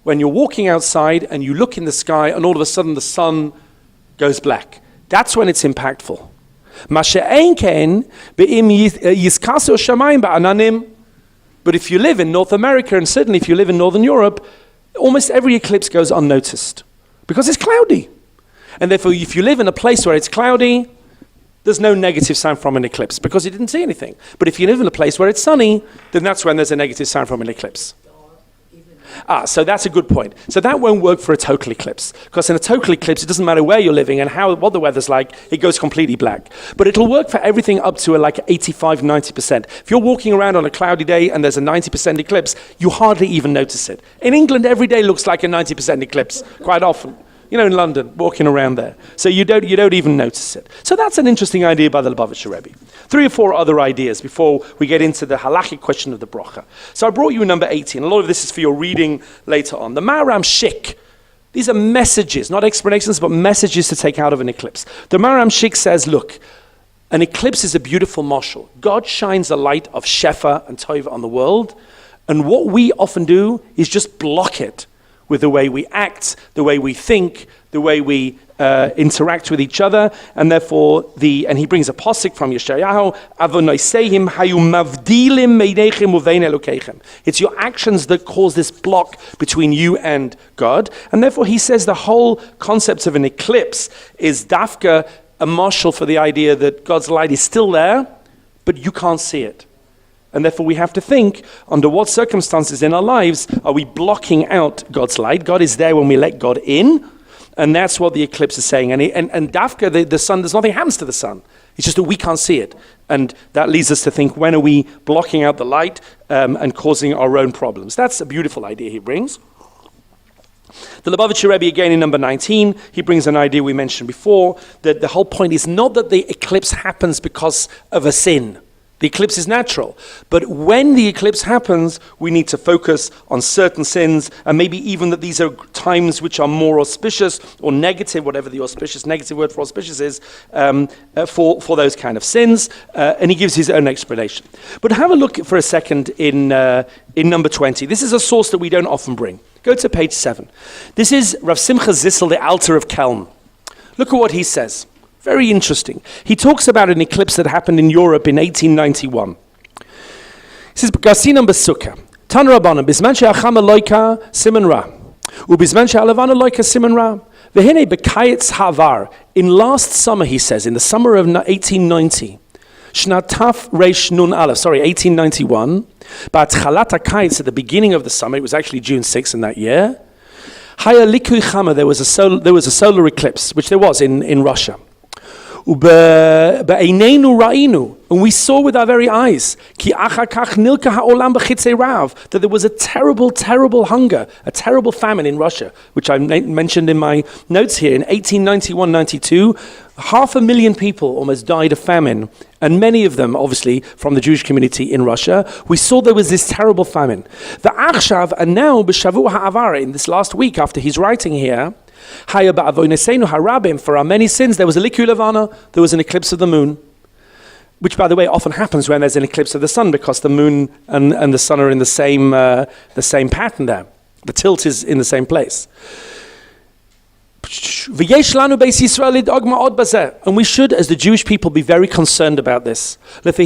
When you're walking outside and you look in the sky and all of a sudden the sun goes black. That's when it's impactful. But if you live in North America, and certainly if you live in Northern Europe, almost every eclipse goes unnoticed because it's cloudy. And therefore, if you live in a place where it's cloudy, there's no negative sign from an eclipse because you didn't see anything. But if you live in a place where it's sunny, then that's when there's a negative sign from an eclipse. So that's a good point. So that won't work for a total eclipse because in a total eclipse, it doesn't matter where you're living and what the weather's like, it goes completely black. But it'll work for everything up to like 85, 90%. If you're walking around on a cloudy day and there's a 90% eclipse, you hardly even notice it. In England, every day looks like a 90% eclipse, quite often. in London, walking around there. So you don't even notice it. So that's an interesting idea by the Lubavitcher Rebbe. 3 or 4 other ideas before we get into the halachic question of the bracha. So I brought you number 18. A lot of this is for your reading later on. The Maharam Shik. These are messages, not explanations, but messages to take out of an eclipse. The Maharam Shik says, look, an eclipse is a beautiful mashal. God shines a light of Shefa and Tova on the world, and what we often do is just block it with the way we act, the way we think, the way we interact with each other, and therefore and he brings a posik from Yeshayahu, Avonoseihim hayu mavdilim meinechem uvein Elokeichem. It's your actions that cause this block between you and God, and therefore he says the whole concept of an eclipse is dafka, a marshal for the idea that God's light is still there, but you can't see it. And therefore we have to think, under what circumstances in our lives are we blocking out God's light? God is there when we let God in, and that's what the eclipse is saying. And dafka, the sun, there's nothing happens to the sun. It's just that we can't see it. And that leads us to think, when are we blocking out the light and causing our own problems? That's a beautiful idea he brings. The Lubavitcher Rebbe, again in number 19, he brings an idea we mentioned before, that the whole point is not that the eclipse happens because of a sin. The eclipse is natural. But when the eclipse happens, we need to focus on certain sins, and maybe even that these are times which are more auspicious or negative, whatever the negative word for auspicious is, for those kind of sins. And he gives his own explanation. But have a look for a second in number 20. This is a source that we don't often bring. Go to page 7. This is Rav Simcha Zissel, the Alter of Köln. Look at what he says. Very interesting. He talks about an eclipse that happened in Europe in 1891. He says, Gasinam Besukah. Tan Rabbanan, Bisman she'acham Eloika Siman Ra. Ubisman she'alavan Eloika Siman Ra. Vehine Bekayetz Havar. In last summer, he says, in the summer of 1890, Shnataf Reish Nun Aleph, 1891, but Chalata Kayetz, at the beginning of the summer, it was actually June 6th in that year, Haya Likui Chama, there was a solar eclipse, which there was in Russia. And we saw with our very eyes that there was a terrible, terrible hunger, a terrible famine in Russia, which I mentioned in my notes here. In 1891-92, 500,000 people almost died of famine, and many of them, obviously, from the Jewish community in Russia. We saw there was this terrible famine. The Achshav, and now, b'shavu ha'avar, in this last week after he's writing here, for our many sins, there was a likui levana, there was an eclipse of the moon, which, by the way, often happens when there's an eclipse of the sun, because the moon and the sun are in the same pattern there. The tilt is in the same place. And we should, as the Jewish people, be very concerned about this. Because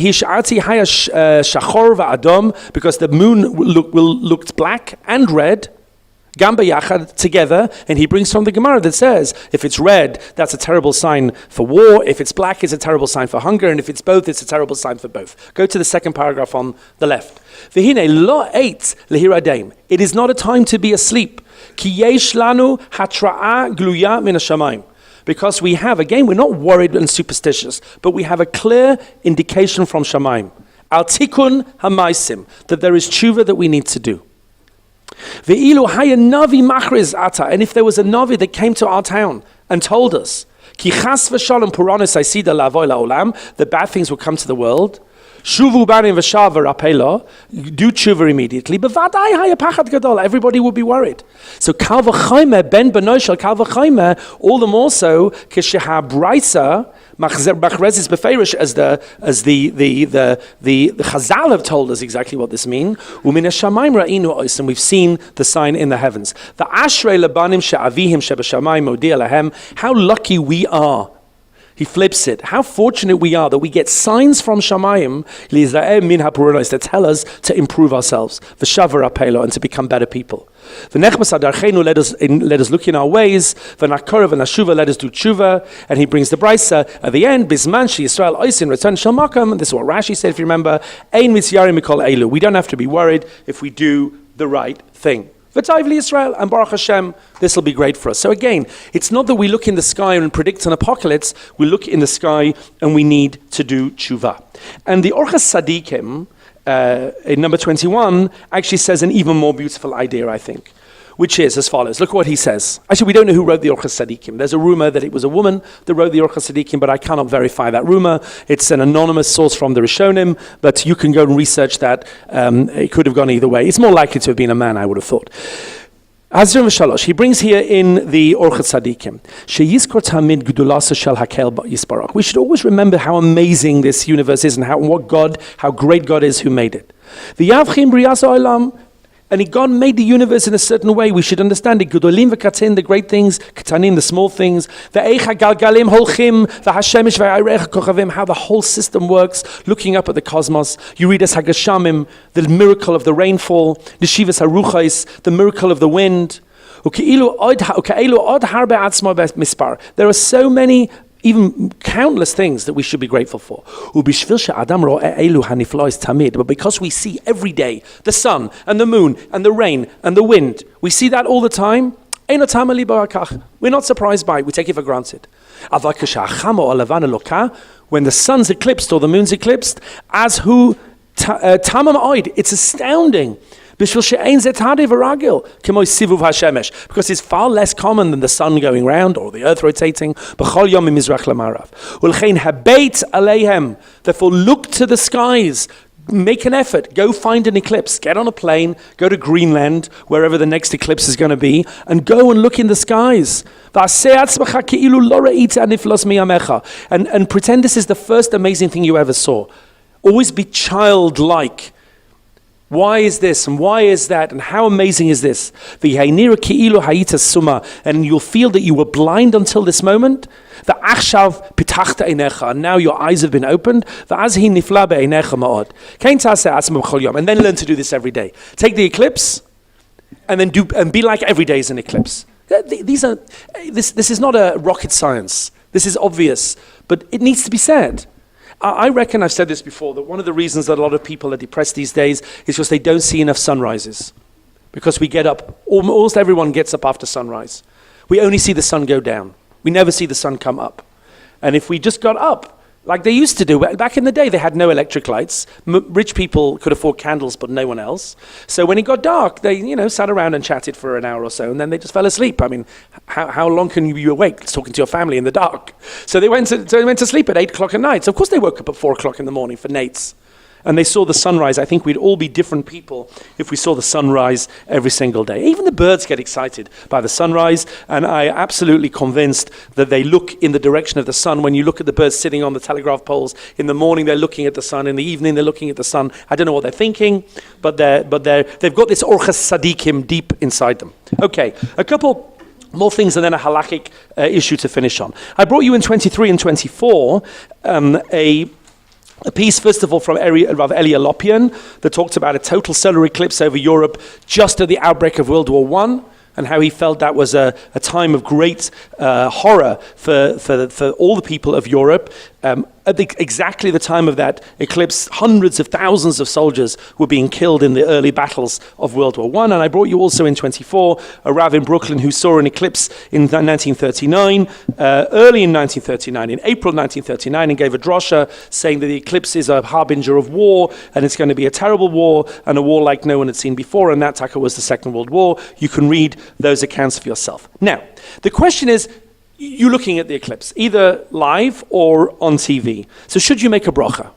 the moon looked black and red, Gamba Yachad, together, and he brings from the Gemara that says, if it's red, that's a terrible sign for war, if it's black, it's a terrible sign for hunger, and if it's both, it's a terrible sign for both. Go to the second paragraph on the left. V'hine lo eit lehiradeim. It is not a time to be asleep. Ki yesh lanu hatra'a gluya min hashamayim. Because we have, again, we're not worried and superstitious, but we have a clear indication from Shamayim. Al tikun hamaisim, that there is tshuva that we need to do. And if there was a Navi that came to our town and told us that bad things will come to the world, do tshuva immediately, everybody would be worried. So kal v'chaymer ben benoshel kal v'chaymer, all the more so kishehabraisa machzerezis beferish, as the Chazal have told us exactly what this means. Umin hashamayim ra'inu ois, and we've seen the sign in the heavens. The ashrei lebanim she'avihim shebashamayim modia lahem. How lucky we are. He flips it. How fortunate we are that we get signs from Shamayim that tell us to improve ourselves, and to become better people. Let us look in our ways. Let us do tshuva. And he brings the brisa at the end. Bisman Yisrael oisin return shel makam. This is what Rashi said, if you remember. Ein mitziyarim mikol elu. We don't have to be worried if we do the right thing. V'tayv Israel, and Baruch Hashem, this will be great for us. So again, it's not that we look in the sky and predict an apocalypse. We look in the sky and we need to do tshuva. And the Orchas Tzadikim, in number 21, actually says an even more beautiful idea, I think. which is as follows. Look what he says. Actually, we don't know who wrote the Orchos Tzadikim. There's a rumor that it was a woman that wrote the Orchos Tzadikim, but I cannot verify that rumor. It's an anonymous source from the Rishonim, but you can go and research that. It could have gone either way. It's more likely to have been a man, I would have thought. He brings here in the Orchos Tzadikim, we should always remember how amazing this universe is and how great God is who made it. And God made the universe in a certain way. We should understand it. Gedolim v'katin, the great things, katanim, the small things. Ve'echa galgalim holchim, v'hashemesh v'ayrecha kochavim, how the whole system works, looking up at the cosmos. You read as Hagashamim, the miracle of the rainfall, Neshivas haruchais, the miracle of the wind. There are so many, even countless things that we should be grateful for. But because we see every day the sun and the moon and the rain and the wind, we see that all the time, we're not surprised by it, we take it for granted. When the sun's eclipsed or the moon's eclipsed, it's astounding. Because it's far less common than the sun going round or the earth rotating. Therefore look to the skies, make an effort, go find an eclipse, get on a plane, go to Greenland, wherever the next eclipse is going to be, and go and look in the skies. And pretend this is the first amazing thing you ever saw. Always be childlike. Why is this and why is that and how amazing is this? And you'll feel that you were blind until this moment. And now your eyes have been opened. And then learn to do this every day. Take the eclipse and then be like every day is an eclipse. This is not a rocket science. This is obvious, but it needs to be said. I reckon I've said this before, that one of the reasons that a lot of people are depressed these days is because they don't see enough sunrises. Because we get up, almost everyone gets up after sunrise. We only see the sun go down. We never see the sun come up. And if we just got up, like they used to do, back in the day they had no electric lights. Rich people could afford candles, but no one else. So when it got dark, they sat around and chatted for an hour or so, and then they just fell asleep. I mean, how long can you be awake talking to your family in the dark? So they went to sleep at 8 o'clock at night. So of course they woke up at 4 o'clock in the morning for nates. And they saw the sunrise. I think we'd all be different people if we saw the sunrise every single day. Even the birds get excited by the sunrise, and I am absolutely convinced that they look in the direction of the sun. When you look at the birds sitting on the telegraph poles, in the morning they're looking at the sun, in the evening they're looking at the sun. I don't know what they're thinking, but they've got this Orchos Tzadikim deep inside them. Okay, a couple more things and then a halakhic issue to finish on. I brought you in 23 and 24 a piece, first of all, from Rav Elia Lopian that talked about a total solar eclipse over Europe just at the outbreak of World War I, and how he felt that was a time of great horror for all the people of Europe. At exactly the time of that eclipse, hundreds of thousands of soldiers were being killed in the early battles of World War I. And I brought you also in 24 a Rav in Brooklyn who saw an eclipse in 1939, early in 1939, in April 1939, and gave a drosha saying that the eclipse is a harbinger of war, and it's going to be a terrible war, and a war like no one had seen before, and that taka was the Second World War. You can read those accounts for yourself. Now, the question is, you're looking at the eclipse, either live or on TV. So should you make a bracha?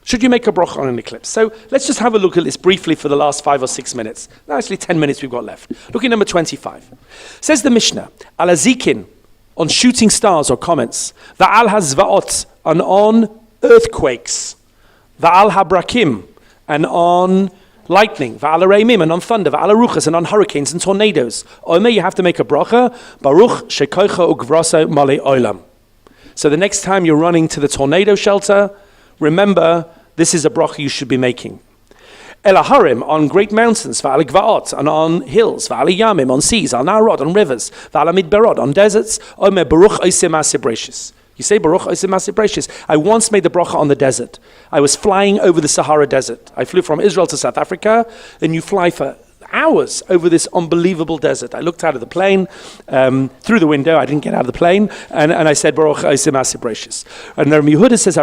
Should you make a bracha on an eclipse? So let's just have a look at this briefly for the last 5 or 6 minutes. No, actually 10 minutes we've got left. Look at number 25. Says the Mishnah, Al Azikin, on shooting stars or comets, Va'al hazvaot, and on earthquakes, Va'al habrakim, and on lightning, va'ala reimim, and on thunder, va'ala ruchas, and on hurricanes and tornadoes. Omer, you have to make a bracha, Baruch shekoicha u'gvrasa male olam. So the next time you're running to the tornado shelter, remember, this is a bracha you should be making. Elaharim, on great mountains, va'ala gvaot, and on hills, va'ala yamim, on seas, al narod, on rivers, va'ala midberod, on deserts. Omer, Baruch oiseh ma'aseh breshis. You say, Baruch oiseh ma'aseh breshis. I once made the bracha on the desert. I was flying over the Sahara Desert. I flew from Israel to South Africa, and you fly for hours over this unbelievable desert. I looked out of the plane, through the window. I didn't get out of the plane, and I said, Baruch Oisem Asibratius. And Rabbi Yehuda says,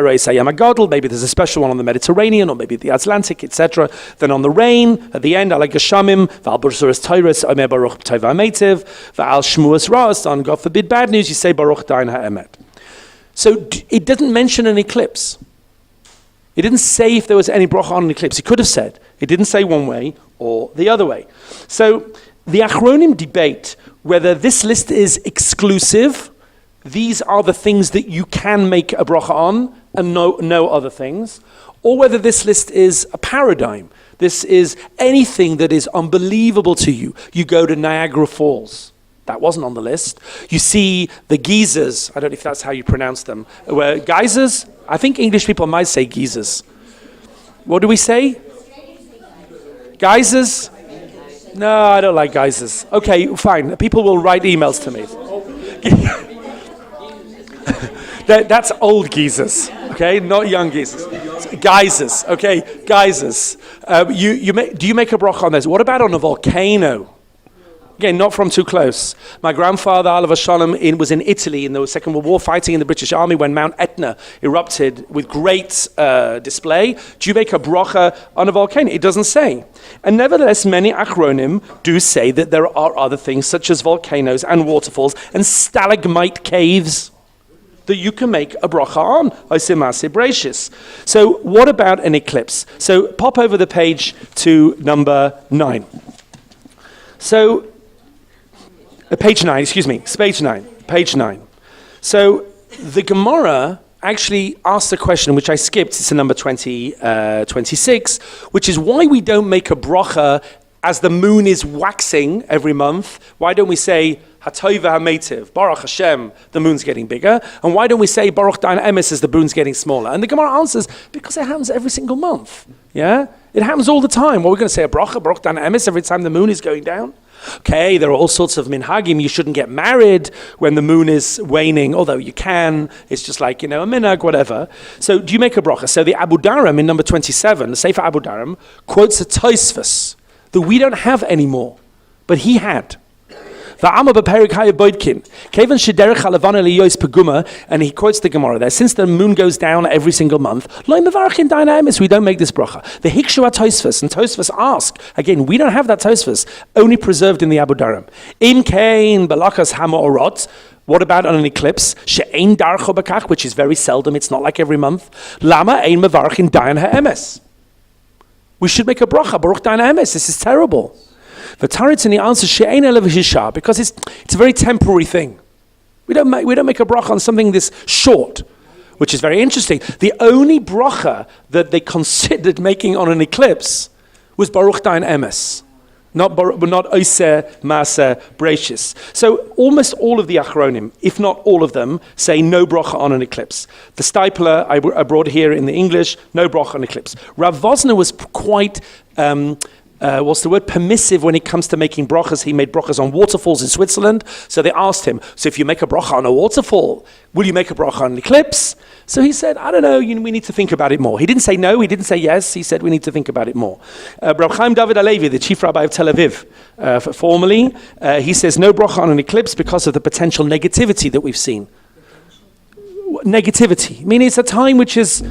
maybe there's a special one on the Mediterranean, or maybe the Atlantic, etc. Then on the rain, at the end, Ala Geshamim, Val Bursuras Tyrus, Omer Baruch Taiva Metiv, Val Shmuas Ras, on God forbid bad news, you say Baruch Dain HaEmet. So it doesn't mention an eclipse. It didn't say if there was any bracha on an eclipse. It could have said. It didn't say one way or the other way. So the Achronim debate whether this list is exclusive, these are the things that you can make a bracha on, and no other things, or whether this list is a paradigm. This is anything that is unbelievable to you. You go to Niagara Falls. That wasn't on the list. You see the geysers. I don't know if that's how you pronounce them. Geysers? I think English people might say geysers. What do we say? Geysers? No, I don't like geysers. Okay, fine. People will write emails to me. That's old geysers, okay? Not young geysers. Geysers, okay? Geysers. Do you make a bracha on those? What about on a volcano? Again, not from too close. My grandfather, Alav Shalom, was in Italy in the Second World War, fighting in the British Army when Mount Etna erupted with great display. Do you make a bracha on a volcano? It doesn't say. And nevertheless, many Achronim do say that there are other things, such as volcanoes and waterfalls and stalagmite caves, that you can make a bracha on. Oisimase Brachis. So what about an eclipse? So pop over the page to number 9. So, page 9, excuse me, it's page 9. So the Gemara actually asks a question which I skipped, it's in number 26, which is why we don't make a bracha as the moon is waxing every month. Why don't we say, Hatoiva HaMeitiv, Baruch Hashem, the moon's getting bigger, and why don't we say Baruch Dain Emes as the moon's getting smaller? And the Gemara answers, because it happens every single month, yeah? It happens all the time. Well, we're going to say a bracha, Baruch Dain Emes, every time the moon is going down? Okay, there are all sorts of minhagim. You shouldn't get married when the moon is waning, although you can. It's just like, a minhag, whatever. So do you make a bracha? So the Abu Dharam in number 27, the Sefer Abu Dharam, quotes a Tosfos that we don't have anymore, but he had. And he quotes the Gemara there. Since the moon goes down every single month, we don't make this bracha. The Hikshu Tosfos, and Tosfos ask, again, we don't have that Tosfos, only preserved in the Abu Dharam. Im kain balakas hamaorot. What about on an eclipse? She'ein darcho bakach, which is very seldom, it's not like every month. Lama ein mevarchin dayan ha'emes. We should make a bracha, Baruch dayan ha'emes. This is terrible. The Taritz, and he answers she'ein elev hisha, because it's a very temporary thing. We don't make a bracha on something this short, which is very interesting. The only bracha that they considered making on an eclipse was Baruch dayan emes, not Oiseh Maaseh Brachis. So almost all of the Achronim, if not all of them, say no bracha on an eclipse. The Stipler I brought here in the English, no bracha on eclipse. Rav Vosner was quite permissive when it comes to making brachas. He made brachas on waterfalls in Switzerland. So they asked him, so if you make a bracha on a waterfall, will you make a bracha on an eclipse? So he said, I don't know, we need to think about it more. He didn't say no, he didn't say yes, he said we need to think about it more. Rabbi Chaim David Alevi, the chief rabbi of Tel Aviv, formerly, he says no bracha on an eclipse because of the potential negativity that we've seen. Negativity, meaning it's a time which is,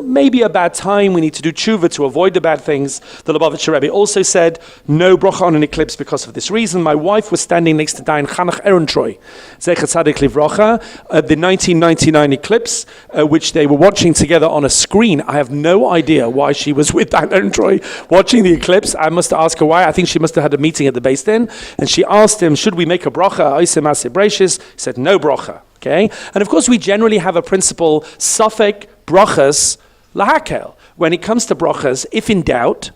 maybe a bad time. We need to do tshuva to avoid the bad things. The Lubavitcher Rebbe also said, no bracha on an eclipse because of this reason. My wife was standing next to Dayan Chanach Ehrentreu, Zecher Tzadik Livracha, the 1999 eclipse, which they were watching together on a screen. I have no idea why she was with Dayan Ehrentreu watching the eclipse. I must ask her why. I think she must have had a meeting at the Beis Din, and she asked him, should we make a bracha? Oiseh Maaseh Brachis. He said, no bracha. Okay? And of course, we generally have a principle, Safek brachas lahakel. When it comes to brachas, if in doubt,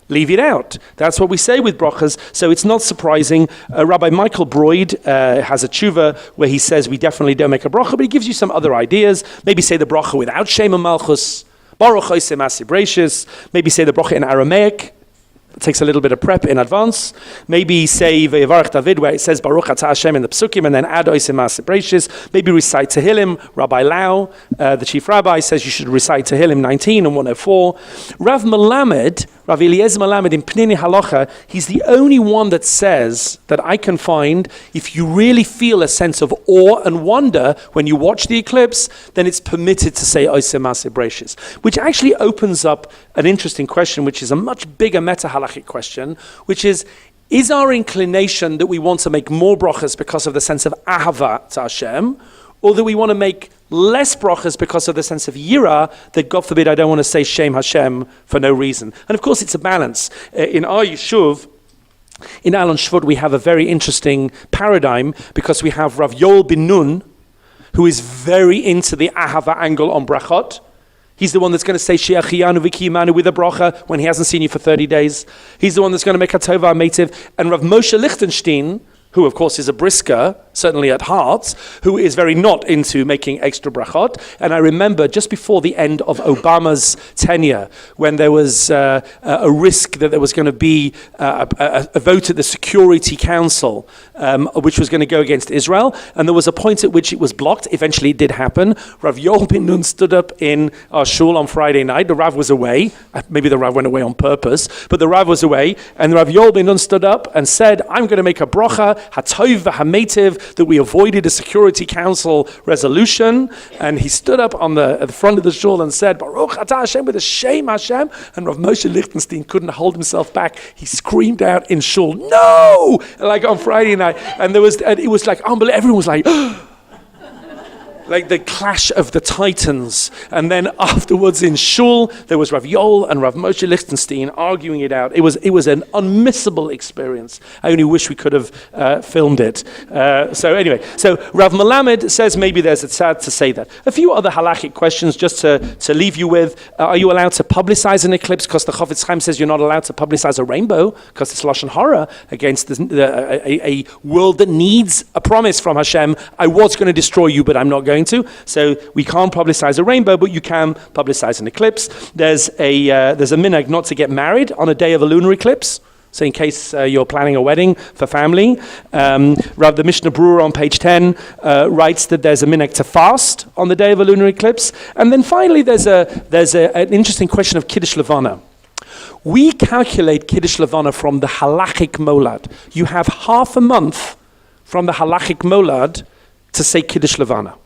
leave it out. That's what we say with brachas. So it's not surprising. Rabbi Michael Broyd has a tshuva where he says we definitely don't make a bracha, but he gives you some other ideas. Maybe say the bracha without Shem Malchus. Baruch Oiseh Maaseh Brachis. Maybe say the bracha in Aramaic. It takes a little bit of prep in advance. Maybe say Ve'yevarech David, where it says Baruch Atah Hashem in the Psukim, and then add Oiseh Maaseh Brachis. Maybe recite Tehillim. Rabbi Lau, the chief rabbi, says you should recite Tehillim 19 and 104. Rav Rav Eliezer Melamed in Pnini Halacha, he's the only one that says that I can find if you really feel a sense of awe and wonder when you watch the eclipse, then it's permitted to say Oiseh Maaseh Bereishis, which actually opens up an interesting question, which is a much bigger meta-halachic question, which is our inclination that we want to make more brachas because of the sense of ahava to Hashem, or that we want to make less brachas because of the sense of yira, that God forbid I don't want to say Shem Hashem for no reason. And of course it's a balance. In our Yishuv, in Alon Shvut, we have a very interesting paradigm because we have Rav Yoel bin Nun, who is very into the ahava angle on brachot. He's the one that's going to say She'achiyanu v'kiyimanu with a bracha when he hasn't seen you for 30 days. He's the one that's going to make a tova metiv. And Rav Moshe Lichtenstein, who of course is a brisker, certainly at heart, who is very not into making extra brachot. And I remember just before the end of Obama's tenure, when there was a risk that there was going to be a vote at the Security Council, which was going to go against Israel, and there was a point at which it was blocked. Eventually it did happen. Rav Yoel bin Nun stood up in our shul on Friday night. The Rav was away. Maybe the Rav went away on purpose, but the Rav was away, and Rav Yoel bin Nun stood up and said, I'm going to make a bracha, hatov v'hametiv, that we avoided a Security Council resolution. And he stood up at the front of the shul and said, Baruch atah Hashem, with a Shem Hashem. And Rav Moshe Lichtenstein couldn't hold himself back. He screamed out in shul, no! Like on Friday night. And it was like unbelievable. Everyone was like, like the clash of the titans. And then afterwards in shul, there was Rav Yoel and Rav Moshe Lichtenstein arguing it out. It was an unmissable experience. I only wish we could have filmed it. So anyway, so Rav Melamed says maybe there's a tzad to say that. A few other halachic questions just to leave you with. Are you allowed to publicize an eclipse? Because the Chofetz Chaim says you're not allowed to publicize a rainbow because it's Lashon Hara against a world that needs a promise from Hashem. I was going to destroy you, but I'm not going to. So we can't publicize a rainbow, but you can publicize an eclipse. There's a minhag not to get married on a day of a lunar eclipse. So in case you're planning a wedding for family, the Mishnah Brewer on page 10 writes that there's a minhag to fast on the day of a lunar eclipse. And then finally there's an interesting question of Kiddush Levana. We calculate Kiddush Levana from the halachic molad. You have half a month from the halachic molad to say Kiddush Levana.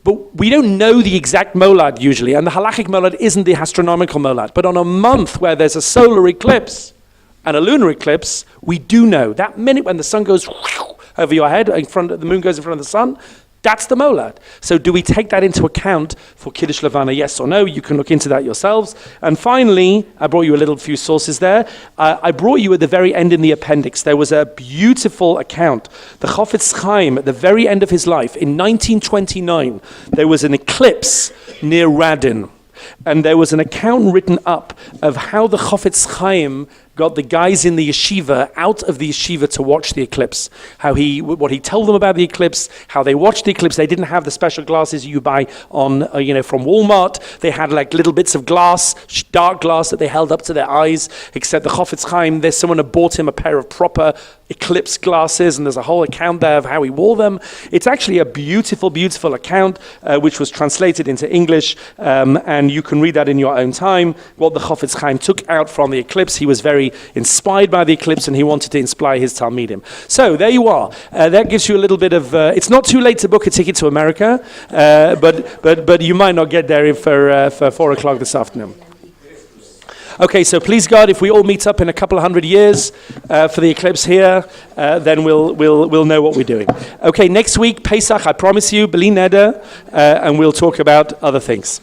But we don't know the exact molad usually, and the halachic molad isn't the astronomical molad. But on a month where there's a solar eclipse and a lunar eclipse, we do know. That minute when the sun goes over your head, the moon goes in front of the sun, that's the molad. So do we take that into account for Kiddush Levana, yes or no? You can look into that yourselves. And finally, I brought you a few sources there. I brought you at the very end in the appendix. There was a beautiful account. The Chofetz Chaim, at the very end of his life, in 1929, there was an eclipse near Radin. And there was an account written up of how the Chofetz Chaim got the guys in the yeshiva out of the yeshiva to watch the eclipse. What he told them about the eclipse, how they watched the eclipse. They didn't have the special glasses you buy on, from Walmart. They had like little bits of glass, dark glass that they held up to their eyes. Except the Chofetz Chaim, there's someone who bought him a pair of proper eclipse glasses, and there's a whole account there of how he wore them. It's actually a beautiful, beautiful account, which was translated into English, and you can read that in your own time. What the Chofetz Chaim took out from the eclipse, he was very inspired by the eclipse, and he wanted to inspire his Talmidim. So there you are. That gives you a little bit of. It's not too late to book a ticket to America, but you might not get there for 4 o'clock this afternoon. Okay, so please God, if we all meet up in a couple of 100 years for the eclipse here, then we'll know what we're doing. Okay, next week Pesach, I promise you, B'li Neder, and we'll talk about other things.